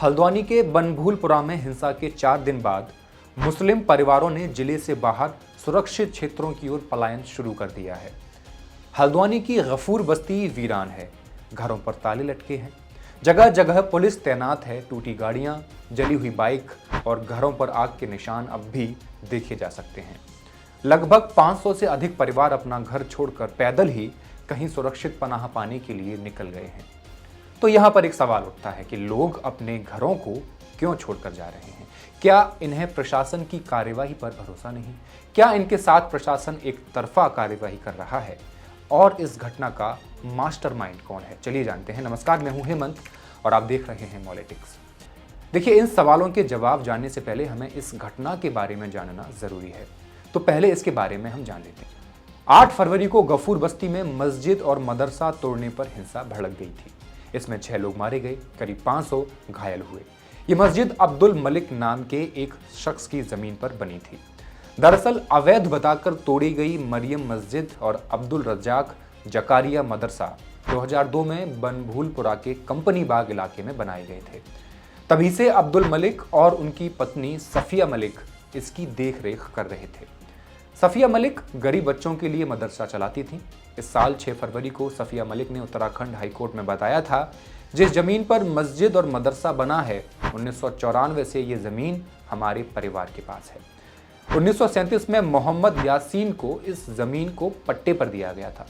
हल्द्वानी के बनभूलपुरा में हिंसा के 4 दिन बाद मुस्लिम परिवारों ने जिले से बाहर सुरक्षित क्षेत्रों की ओर पलायन शुरू कर दिया है। हल्द्वानी की गफूर बस्ती वीरान है, घरों पर ताले लटके हैं, जगह जगह पुलिस तैनात है, टूटी गाड़ियां, जली हुई बाइक और घरों पर आग के निशान अब भी देखे जा सकते हैं। लगभग 500 से अधिक परिवार अपना घर छोड़कर पैदल ही कहीं सुरक्षित पनाह पाने के लिए निकल गए हैं। तो यहाँ पर एक सवाल उठता है कि लोग अपने घरों को क्यों छोड़कर जा रहे हैं? क्या इन्हें प्रशासन की कार्यवाही पर भरोसा नहीं? क्या इनके साथ प्रशासन एक तरफा कार्यवाही कर रहा है? और इस घटना का मास्टरमाइंड कौन है? चलिए जानते हैं। नमस्कार, मैं हूं हेमंत और आप देख रहे हैं मॉलिटिक्स। देखिए, इन सवालों के जवाब जानने से पहले हमें इस घटना के बारे में जानना जरूरी है। तो पहले इसके बारे में हम जान लेते हैं। 8 फरवरी को गफूर बस्ती में मस्जिद और मदरसा तोड़ने पर हिंसा भड़क गई थी। इसमें 6 लोग मारे गए, करीब 500 घायल हुए। ये मस्जिद अब्दुल मलिक नाम के एक शख्स की जमीन पर बनी थी। दरअसल अवैध बताकर तोड़ी गई मरियम मस्जिद और अब्दुल रज्जाक जकारिया मदरसा 2002 में बनभूलपुरा के कंपनी बाग इलाके में बनाए गए थे। तभी से अब्दुल मलिक और उनकी पत्नी सफिया मलिक इसकी देखरेख कर रहे थे। सफिया मलिक गरीब बच्चों के लिए मदरसा चलाती थीं। इस साल 6 फरवरी को सफिया मलिक ने उत्तराखंड हाईकोर्ट में बताया था, जिस जमीन पर मस्जिद और मदरसा बना है 1994 से ये जमीन हमारे परिवार के पास है। 1937 में मोहम्मद यासीन को इस जमीन को पट्टे पर दिया गया था।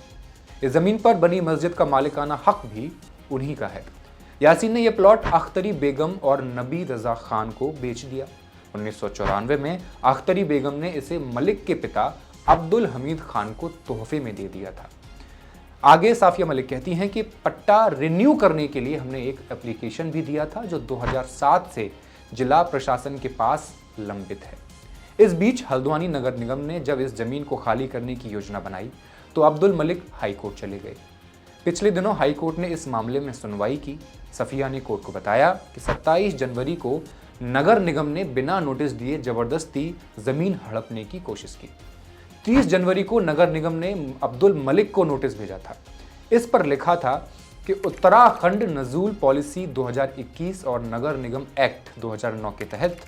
इस जमीन पर बनी मस्जिद का मालिकाना हक भी उन्हीं का है। यासीन ने यह प्लॉट अख्तरी बेगम और नबी रजा खान को बेच दिया। 1994 में अख्तरी बेगम ने इसे मलिक के पिता अब्दुल हमीद खान को तोहफे में दे दिया था। आगे साफिया मलिक कहती हैं कि पट्टा रिन्यू करने के लिए हमने एक एप्लीकेशन भी दिया था, जो 2007 से जिला प्रशासन के पास लंबित है। इस बीच हल्द्वानी नगर निगम ने जब इस जमीन को खाली करने की योजना बनाई तो अब्दुल मलिक हाईकोर्ट चले गए। पिछले दिनों हाईकोर्ट ने इस मामले में सुनवाई की। सफिया ने कोर्ट को बताया कि 27 जनवरी को नगर निगम ने बिना नोटिस दिए जबरदस्ती जमीन हड़पने की कोशिश की। 30 जनवरी को नगर निगम ने अब्दुल मलिक को नोटिस भेजा था। इस पर लिखा था कि उत्तराखंड नजूल पॉलिसी 2021 और नगर निगम एक्ट 2009 के तहत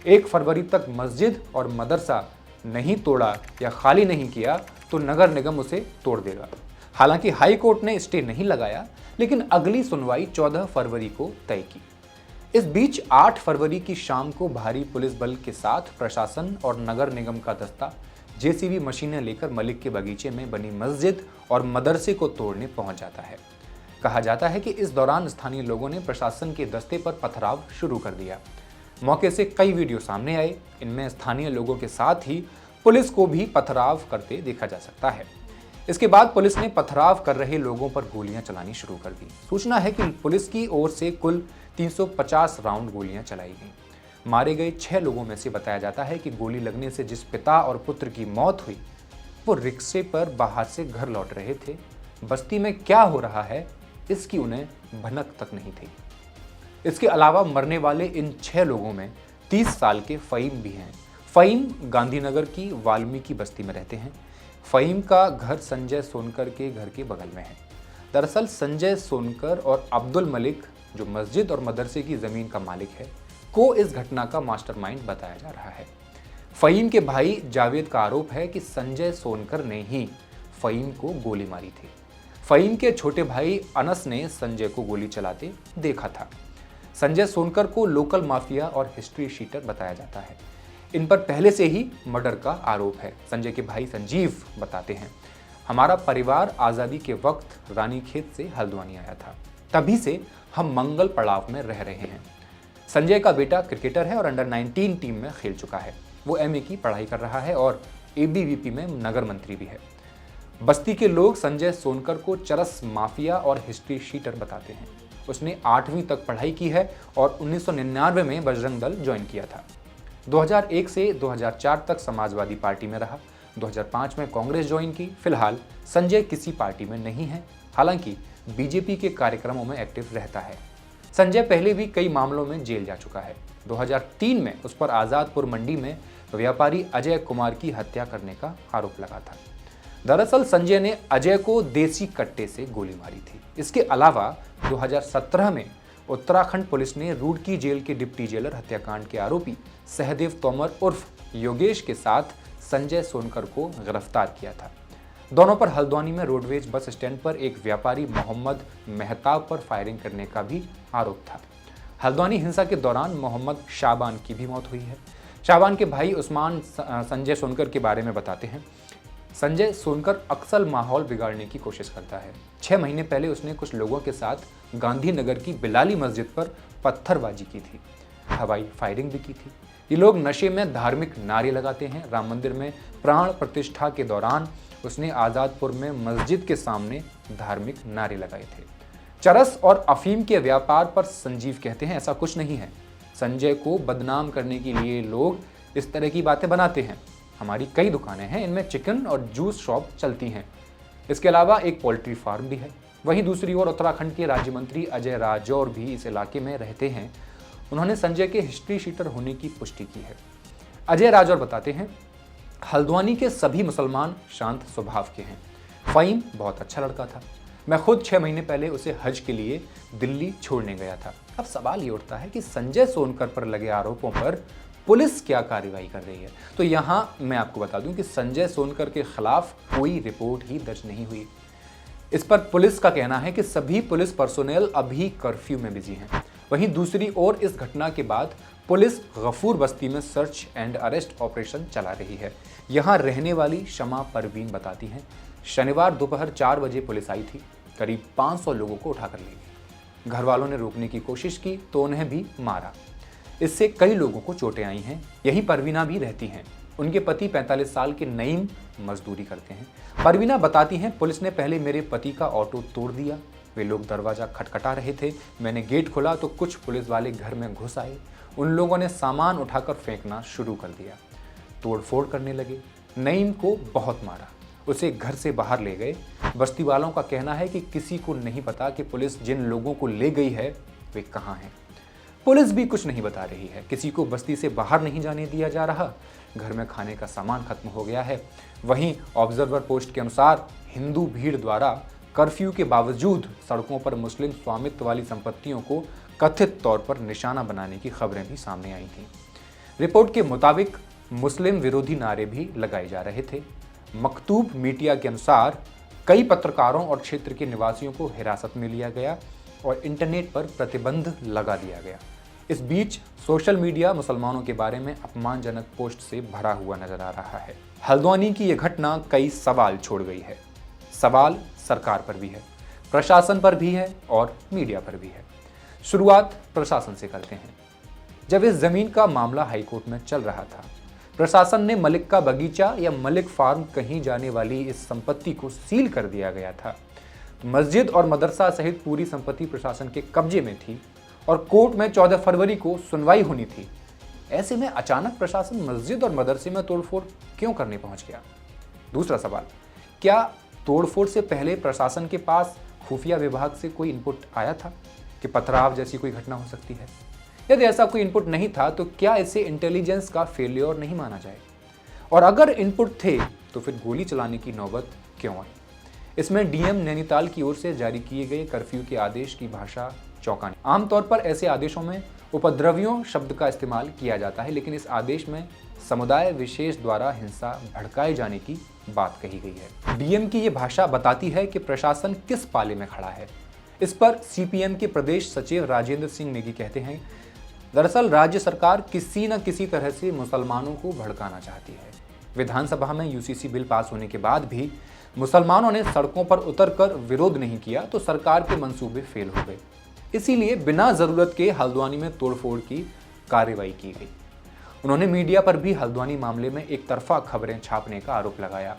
1 फरवरी तक मस्जिद और मदरसा नहीं तोड़ा या खाली नहीं किया तो नगर निगम उसे तोड़ देगा। हालांकि हाई कोर्ट ने स्टे नहीं लगाया, लेकिन अगली सुनवाई 14 फरवरी को तय की। इस बीच 8 फरवरी की शाम को भारी पुलिस बल के साथ प्रशासन और नगर निगम का दस्ता जेसीबी मशीनें लेकर मलिक के बगीचे में बनी मस्जिद और मदरसे को तोड़ने पहुंच जाता है। कहा जाता है कि इस दौरान स्थानीय लोगों ने प्रशासन के दस्ते पर पथराव शुरू कर दिया। मौके से कई वीडियो सामने आए। इनमें स्थानीय लोगों के साथ ही पुलिस को भी पथराव करते देखा जा सकता है। इसके बाद पुलिस ने पथराव कर रहे लोगों पर गोलियां चलानी शुरू कर दी। सूचना है कि पुलिस की ओर से कुल 350 राउंड गोलियां चलाई गईं। मारे गए 6 लोगों में से बताया जाता है कि गोली लगने से जिस पिता और पुत्र की मौत हुई वो रिक्शे पर बाहर से घर लौट रहे थे। बस्ती में क्या हो रहा है इसकी उन्हें भनक तक नहीं थी। इसके अलावा मरने वाले इन 6 लोगों में 30 साल के फ़हीम भी हैं। फ़हीम गांधीनगर की वाल्मीकि बस्ती में रहते हैं। फ़हीम का घर संजय सोनकर के घर के बगल में है। दरअसल संजय सोनकर और अब्दुल मलिक, जो मस्जिद और मदरसे की ज़मीन का मालिक है, को इस घटना का मास्टरमाइंड बताया जा रहा है। फ़हीम के भाई जावेद का आरोप है कि संजय सोनकर ने ही फ़हीम को गोली मारी थी। फ़हीम के छोटे भाई अनस ने संजय को गोली चलाते देखा था। संजय सोनकर को लोकल माफिया और हिस्ट्री शीटर बताया जाता है। इन पर पहले से ही मर्डर का आरोप है। संजय के भाई संजीव बताते हैं, हमारा परिवार आज़ादी के वक्त रानीखेत से हल्द्वानी आया था, तभी से हम मंगल पड़ाव में रह रहे हैं। संजय का बेटा क्रिकेटर है और अंडर 19 टीम में खेल चुका है। वो एमए की पढ़ाई कर रहा है और एबीवीपी में नगर मंत्री भी है। बस्ती के लोग संजय सोनकर को चरस माफिया और हिस्ट्री शीटर बताते हैं। उसने 8वीं तक पढ़ाई की है और 1999 में बजरंग दल ज्वाइन किया था। 2001 से 2004 तक समाजवादी पार्टी में रहा। 2005 में कांग्रेस ज्वाइन की। फिलहाल संजय किसी पार्टी में नहीं है, हालांकि बीजेपी के कार्यक्रमों में एक्टिव रहता है। संजय पहले भी कई मामलों में जेल जा चुका है। 2003 में उस पर आज़ादपुर मंडी में व्यापारी अजय कुमार की हत्या करने का आरोप लगा था। दरअसल संजय ने अजय को देसी कट्टे से गोली मारी थी। इसके अलावा 2017 में उत्तराखंड पुलिस ने रुड़की जेल के डिप्टी जेलर हत्याकांड के आरोपी सहदेव तोमर उर्फ योगेश के साथ संजय सोनकर को गिरफ्तार किया था। दोनों पर हल्द्वानी में रोडवेज बस स्टैंड पर एक व्यापारी मोहम्मद मेहताब पर फायरिंग करने का भी आरोप था। हल्द्वानी हिंसा के दौरान मोहम्मद शाबान की भी मौत हुई है। शाबान के भाई उस्मान संजय सोनकर के बारे में बताते हैं। संजय सोनकर अक्सर माहौल बिगाड़ने की कोशिश करता है। 6 महीने पहले उसने कुछ लोगों के साथ गांधीनगर की बिलाली मस्जिद पर पत्थरबाजी की थी, हवाई फायरिंग भी की थी। ये लोग नशे में धार्मिक नारे लगाते हैं। राम मंदिर में प्राण प्रतिष्ठा के दौरान उसने आज़ादपुर में मस्जिद के सामने धार्मिक नारे लगाए थे। चरस और अफीम के व्यापार पर संजीव कहते हैं, ऐसा कुछ नहीं है। संजय को बदनाम करने के लिए लोग इस तरह की बातें बनाते हैं। हमारी कई दुकानें हैं, इनमें चिकन और जूस शॉप चलती हैं। इसके अलावा एक पोल्ट्री फार्म भी है। वहीं दूसरी ओर उत्तराखंड के राज्य मंत्री अजय राजौर भी इस इलाके में रहते हैं। उन्होंने संजय के हिस्ट्री शीटर होने की पुष्टि की है। अजय राजौर बताते हैं, हल्द्वानी के सभी मुसलमान शांत स्वभाव के हैं। फ़हीम बहुत अच्छा लड़का था। मैं खुद 6 महीने पहले उसे हज के लिए दिल्ली छोड़ने गया था। अब सवाल ये उठता है कि संजय सोनकर पर लगे आरोपों पर पुलिस क्या कार्रवाई कर रही है। तो यहाँ मैं आपको बता दूं कि संजय सोनकर के खिलाफ कोई रिपोर्ट ही दर्ज नहीं हुई। इस पर पुलिस का कहना है कि सभी पुलिस पर्सोनेल अभी कर्फ्यू में बिजी हैं। वहीं दूसरी ओर इस घटना के बाद पुलिस गफूर बस्ती में सर्च एंड अरेस्ट ऑपरेशन चला रही है। यहाँ रहने वाली शमा परवीन बताती हैं, शनिवार दोपहर 4 बजे पुलिस आई थी। करीब 500 लोगों को उठाकर ले गई। घर वालों ने रोकने की कोशिश की तो उन्हें भी मारा। इससे कई लोगों को चोटें आई हैं। यही परवीना भी रहती हैं। उनके पति 45 साल के नईम मजदूरी करते हैं। परवीना बताती हैं, पुलिस ने पहले मेरे पति का ऑटो तोड़ दिया। वे लोग दरवाज़ा खटखटा रहे थे। मैंने गेट खोला तो कुछ पुलिस वाले घर में घुस आए। उन लोगों ने सामान उठाकर फेंकना शुरू कर दिया। तोड़फोड़ करने लगे। नईम को बहुत मारा। उसे घर से बाहर ले गए। बस्ती वालों का कहना है कि किसी को नहीं पता कि पुलिस जिन लोगों को ले गई है वे कहाँ हैं। पुलिस भी कुछ नहीं बता रही है। किसी को बस्ती से बाहर नहीं जाने दिया जा रहा। घर में खाने का सामान खत्म हो गया है। वहीं ऑब्जर्वर पोस्ट के अनुसार हिंदू भीड़ द्वारा कर्फ्यू के बावजूद सड़कों पर मुस्लिम स्वामित्व वाली संपत्तियों को कथित तौर पर निशाना बनाने की खबरें भी सामने आई थीं। रिपोर्ट के मुताबिक मुस्लिम विरोधी नारे भी लगाए जा रहे थे। मकतूब मीडिया के अनुसार कई पत्रकारों और क्षेत्र के निवासियों को हिरासत में लिया गया और इंटरनेट पर प्रतिबंध लगा दिया गया। इस बीच सोशल मीडिया मुसलमानों के बारे में अपमानजनक पोस्ट से भरा हुआ नजर आ रहा है। हल्द्वानी की यह घटना कई सवाल छोड़ गई है। सवाल सरकार पर भी है, प्रशासन पर भी है और मीडिया पर भी है। शुरुआत प्रशासन से करते हैं। जब इस जमीन का मामला हाईकोर्ट में चल रहा था, प्रशासन ने मलिक का बगीचा या मलिक फार्म कहीं जाने वाली इस संपत्ति को सील कर दिया गया था। मस्जिद और मदरसा सहित पूरी संपत्ति प्रशासन के कब्जे में थी और कोर्ट में 14 फरवरी को सुनवाई होनी थी। ऐसे में अचानक प्रशासन मस्जिद और मदरसे में तोड़फोड़ क्यों करने पहुंच गया? दूसरा सवाल, क्या तोड़फोड़ से पहले प्रशासन के पास खुफिया विभाग से कोई इनपुट आया था कि पथराव जैसी कोई घटना हो सकती है? यदि ऐसा कोई इनपुट नहीं था तो क्या इसे इंटेलिजेंस का फेलियर नहीं माना जाए? और अगर इनपुट थे तो फिर गोली चलाने की नौबत क्यों आई? इसमें डीएम नैनीताल की ओर से जारी किए गए कर्फ्यू के आदेश की भाषा चौंकानी। आमतौर पर ऐसे आदेशों में उपद्रवियों शब्द का इस्तेमाल किया जाता है, लेकिन इस आदेश में समुदाय विशेष द्वारा हिंसा भड़काए जाने की बात कही गई है। डीएम की ये भाषा बताती है कि प्रशासन किस पाले में खड़ा है। इस पर सीपीएम के प्रदेश सचिव राजेंद्र सिंह नेगी कहते हैं, दरअसल राज्य सरकार किसी न किसी तरह से मुसलमानों को भड़काना चाहती है। विधानसभा में यूसीसी बिल पास होने के बाद भी मुसलमानों ने सड़कों पर उतरकर विरोध नहीं किया तो सरकार के मंसूबे फेल हो गए। इसीलिए बिना जरूरत के हल्द्वानी में तोड़फोड़ की कार्रवाई की गई। उन्होंने मीडिया पर भी हल्द्वानी मामले में एक तरफा खबरें छापने का आरोप लगाया।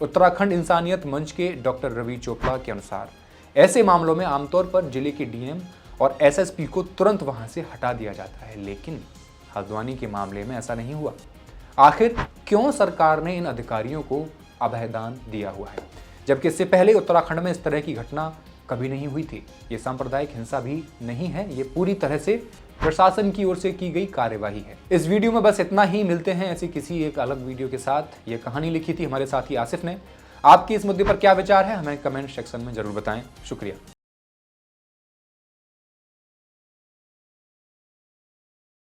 उत्तराखंड इंसानियत मंच के डॉक्टर रवि चोपड़ा के अनुसार ऐसे मामलों में आमतौर पर जिले के डीएम और एसएसपी को तुरंत वहां से हटा दिया जाता है, लेकिन हल्द्वानी के मामले में ऐसा नहीं हुआ। आखिर क्यों सरकार ने इन अधिकारियों को अभयदान दिया हुआ है, जबकि इससे पहले उत्तराखंड में इस तरह की घटना कभी नहीं हुई थी? ये सांप्रदायिक हिंसा भी नहीं है, ये पूरी तरह से प्रशासन की ओर से की गई कार्यवाही है। इस वीडियो में बस इतना ही। मिलते हैं ऐसी किसी एक अलग वीडियो के साथ। ये कहानी लिखी थी हमारे साथी आसिफ ने। आपकी इस मुद्दे पर क्या विचार है हमें कमेंट सेक्शन में जरूर बताएं। शुक्रिया।